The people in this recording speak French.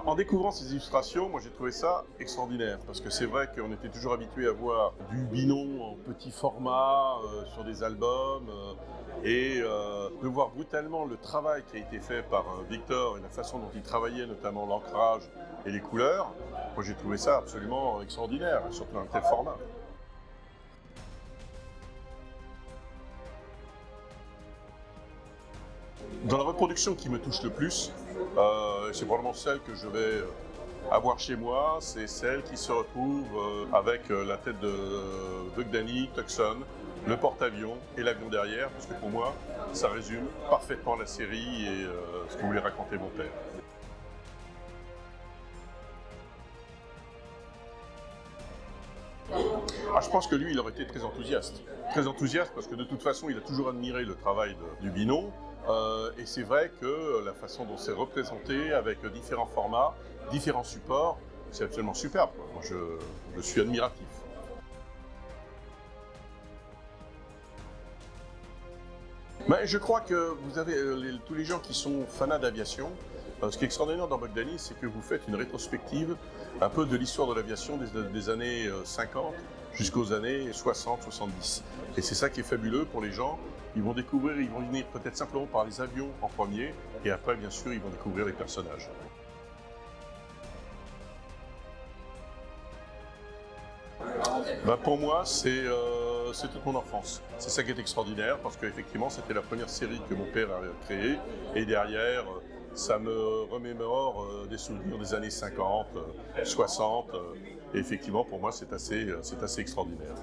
En découvrant ces illustrations, moi j'ai trouvé ça extraordinaire parce que c'est vrai qu'on était toujours habitué à voir du Binon en petit format sur des albums et de voir brutalement le travail qui a été fait par Victor et la façon dont il travaillait notamment l'ancrage et les couleurs. Moi j'ai trouvé ça absolument extraordinaire, surtout dans un tel format. Dans la reproduction qui me touche le plus, c'est probablement celle que je vais avoir chez moi, c'est celle qui se retrouve avec la tête de Bugdani, Tucson, le porte-avions et l'avion derrière, parce que pour moi, ça résume parfaitement la série et ce que voulait raconter mon père. Ah, je pense que lui, il aurait été très enthousiaste. Très enthousiaste parce que de toute façon, il a toujours admiré le travail du Binon. Et c'est vrai que la façon dont c'est représenté, avec différents formats, différents supports, c'est absolument superbe. Moi, je suis admiratif. Mais je crois que vous avez tous les gens qui sont fanats d'aviation. Ce qui est extraordinaire dans Bugdani, c'est que vous faites une rétrospective un peu de l'histoire de l'aviation des années 50 jusqu'aux années 60-70. Et c'est ça qui est fabuleux pour les gens. Ils vont découvrir, ils vont venir peut-être simplement par les avions en premier, et après, bien sûr, ils vont découvrir les personnages. Pour moi, c'est toute mon enfance. C'est ça qui est extraordinaire, parce qu'effectivement, c'était la première série que mon père a créée, et derrière, ça me remémore des souvenirs des années 50, 60, et effectivement, pour moi, c'est assez extraordinaire.